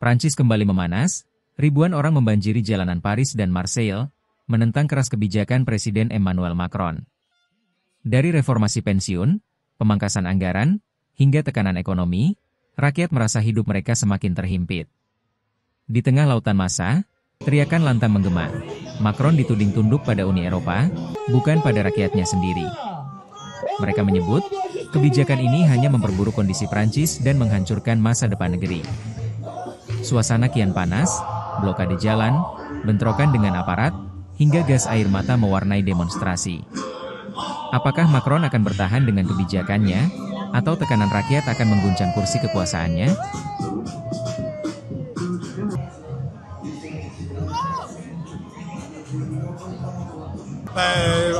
Prancis kembali memanas, ribuan orang membanjiri jalanan Paris dan Marseille, menentang keras kebijakan Presiden Emmanuel Macron. Dari reformasi pensiun, pemangkasan anggaran, hingga tekanan ekonomi, rakyat merasa hidup mereka semakin terhimpit. Di tengah lautan massa, teriakan lantang menggema. Macron dituding tunduk pada Uni Eropa, bukan pada rakyatnya sendiri. Mereka menyebut, kebijakan ini hanya memperburuk kondisi Prancis dan menghancurkan masa depan negeri. Suasana kian panas, blokade jalan, bentrokan dengan aparat, hingga gas air mata mewarnai demonstrasi. Apakah Macron akan bertahan dengan kebijakannya, atau tekanan rakyat akan mengguncang kursi kekuasaannya?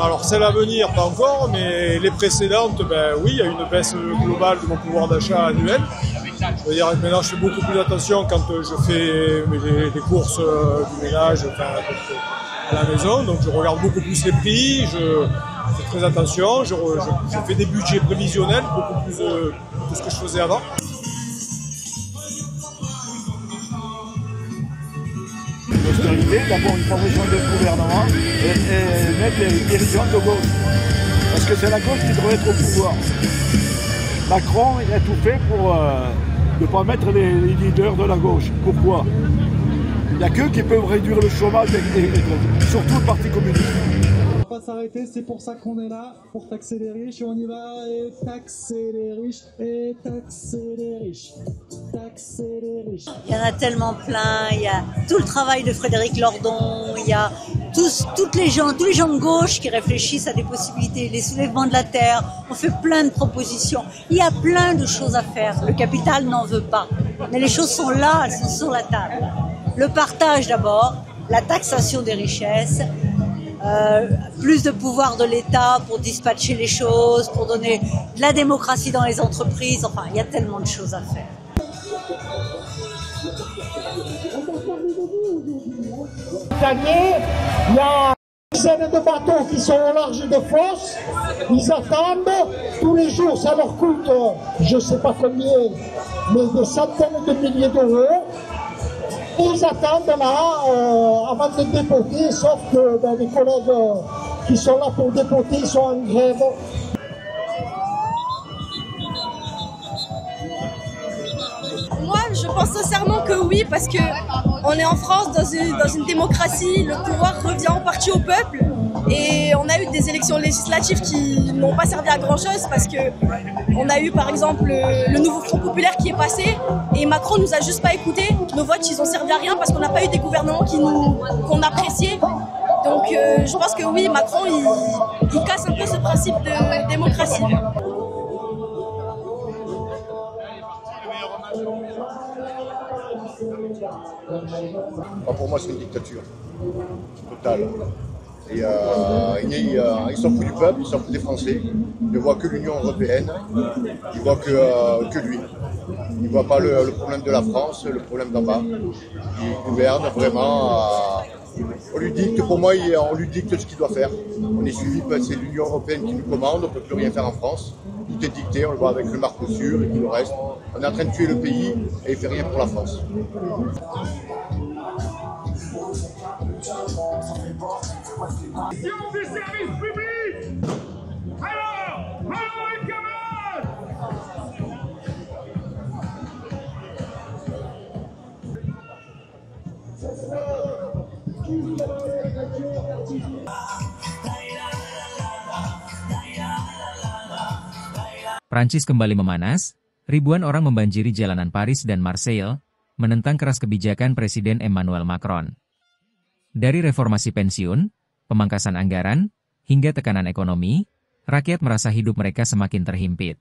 Alors celle à venir, pas encore, mais les précédentes, oui, il y a une baisse globale de mon pouvoir d'achat annuel. Je veux dire, maintenant je fais beaucoup plus attention quand je fais les courses du ménage, à la maison, donc je regarde beaucoup plus les prix, je fais très attention, je fais des budgets prévisionnels, beaucoup plus de ce que je faisais avant. L'austérité, d'abord une promotion du gouvernement et mettre les dirigeants de gauche. Parce que c'est la gauche qui devrait être au pouvoir. Macron il a tout fait pour ne pas mettre les leaders de la gauche. Pourquoi? Il n'y a qu'eux qui peuvent réduire le chômage et surtout le Parti communiste. On va pas s'arrêter, c'est pour ça qu'on est là, pour taxer les riches, et on y va, et taxer les riches, et taxer les riches, taxer les riches. Il y en a tellement plein, il y a tout le travail de Frédéric Lordon, il y a tous les gens de gauche qui réfléchissent à des possibilités, les soulèvements de la terre, on fait plein de propositions, il y a plein de choses à faire, le capital n'en veut pas, mais les choses sont là, elles sont sur la table. Le partage d'abord, la taxation des richesses, plus de pouvoir de l'État pour dispatcher les choses, pour donner de la démocratie dans les entreprises, enfin il y a tellement de choses à faire. Il y a une dizaine de bateaux qui sont au large de Fos, ils attendent, tous les jours ça leur coûte, je ne sais pas combien, mais des centaines de milliers d'euros. Ils attendent là avant de dépoter, sauf que les collègues qui sont là pour dépoter, ils sont en grève. Moi, je pense sincèrement que oui, parce que on est en France dans une démocratie, le pouvoir revient en partie au peuple. Et on a eu des élections législatives qui n'ont pas servi à grand chose parce que on a eu par exemple le nouveau Front populaire qui est passé et Macron nous a juste pas écoutés. Nos votes ils ont servi à rien parce qu'on n'a pas eu des gouvernements qu'on appréciait. Donc je pense que oui, Macron il casse un peu ce principe de démocratie. Pour moi, c'est une dictature totale. Et, ils s'en foutent du peuple, ils s'en foutent des Français. Ils ne voient que l'Union européenne, ils ne voient que lui. Ils ne voient pas le problème de la France, le problème d'en bas. Il gouverne vraiment. On lui dicte, pour moi, on lui dicte ce qu'il doit faire. On est suivi, c'est l'Union européenne qui nous commande, on ne peut plus rien faire en France. Tout est dicté, on le voit avec le Mercosur et tout le reste. On est en train de tuer le pays et il ne fait rien pour la France. Si on fait service public, alors il commande. Prancis kembali memanas, ribuan orang membanjiri jalanan Paris dan Marseille, menentang keras kebijakan Presiden Emmanuel Macron. Dari reformasi pensiun, pemangkasan anggaran, hingga tekanan ekonomi, rakyat merasa hidup mereka semakin terhimpit.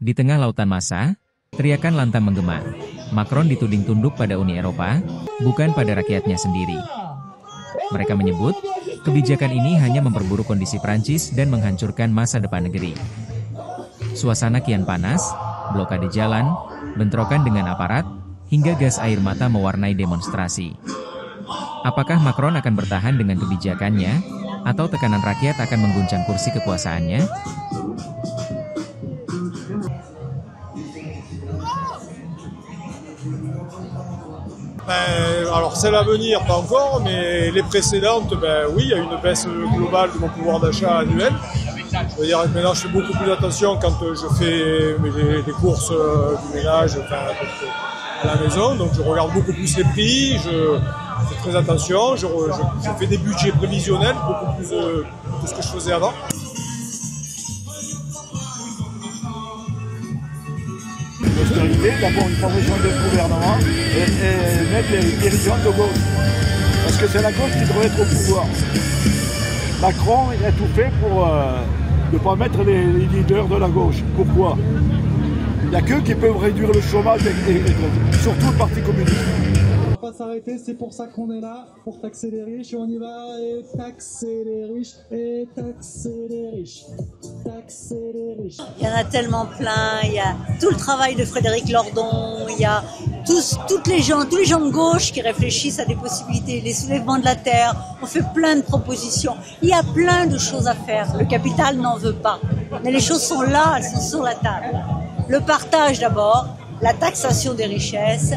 Di tengah lautan massa, teriakan lantang menggema. Macron dituding tunduk pada Uni Eropa, bukan pada rakyatnya sendiri. Mereka menyebut, kebijakan ini hanya memperburuk kondisi Prancis dan menghancurkan masa depan negeri. Suasana kian panas, blokade jalan, bentrokan dengan aparat, hingga gas air mata mewarnai demonstrasi. Apakah Macron akan bertahan dengan kebijakannya, atau tekanan rakyat akan mengguncang kursi kekuasaannya? Alors celle à venir, pas encore, mais les précédentes, oui, il y a une baisse globale de mon pouvoir d'achat annuel. Je veux dire, maintenant je fais beaucoup plus attention quand je fais les courses du ménage à la maison, donc je regarde beaucoup plus les prix, je fais très attention, je fais des budgets prévisionnels, beaucoup plus de ce que je faisais avant. L'austérité, d'abord il faut changer de gouvernement et mettre les dirigeants de gauche. Parce que c'est la gauche qui devrait être au pouvoir. Macron il a tout fait pour ne pas mettre les leaders de la gauche. Pourquoi? Il n'y a qu'eux qui peuvent réduire le chômage et surtout le Parti communiste. On va pas s'arrêter, c'est pour ça qu'on est là, pour taxer les riches, et on y va, et taxer les riches, et taxer les riches, taxer les riches. Il y en a tellement plein, il y a tout le travail de Frédéric Lordon, il y a tous les gens de gauche qui réfléchissent à des possibilités, les soulèvements de la terre, on fait plein de propositions, il y a plein de choses à faire, le capital n'en veut pas, mais les choses sont là, elles sont sur la table. Le partage d'abord, la taxation des richesses,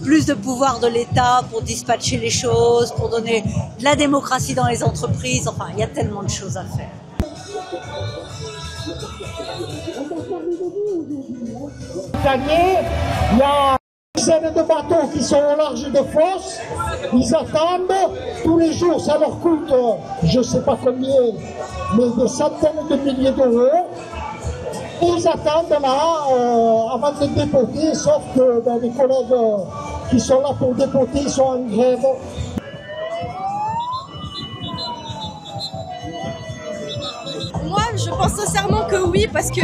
plus de pouvoir de l'État pour dispatcher les choses, pour donner de la démocratie dans les entreprises, enfin il y a tellement de choses à faire. Il y a une dizaine de bateaux qui sont au large de Fos, ils attendent, tous les jours ça leur coûte, je ne sais pas combien, mais des centaines de milliers d'euros. Ils attendent là avant de dépoter, sauf que les collègues qui sont là pour dépoter, ils sont en grève. Moi, je pense sincèrement que oui, parce que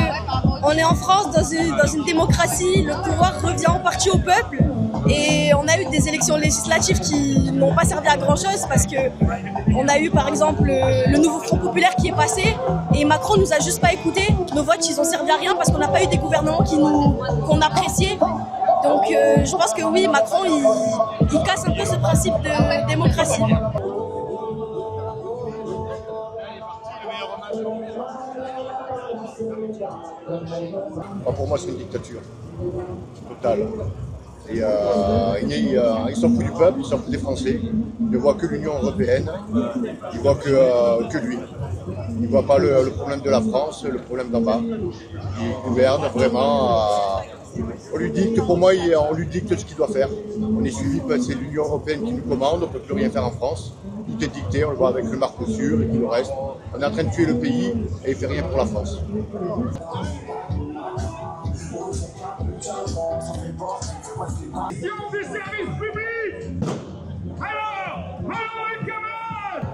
on est en France dans une démocratie, le pouvoir revient en partie au peuple, et on a eu des élections législatives qui n'ont pas servi à grand chose parce que on a eu par exemple le nouveau Front populaire qui est passé et Macron nous a juste pas écoutés. Nos votes ils ont servi à rien parce qu'on n'a pas eu des gouvernements qu'on appréciait. Donc je pense que oui, Macron il casse un peu ce principe de démocratie. Pour moi, c'est une dictature totale. Et, ils s'en foutent du peuple, ils s'en foutent des Français. Ils ne voient que l'Union européenne, ils ne voient que lui. Ils ne voient pas le problème de la France, le problème d'en bas. Ils gouvernent vraiment. On lui dicte, pour moi, on lui dicte ce qu'il doit faire. On est suivi, c'est l'Union européenne qui nous commande, on ne peut plus rien faire en France. Tout est dicté, on le voit avec le Mercosur et tout le reste. On est en train de tuer le pays et il ne fait rien pour la France. Du service public. Alors, les camarades.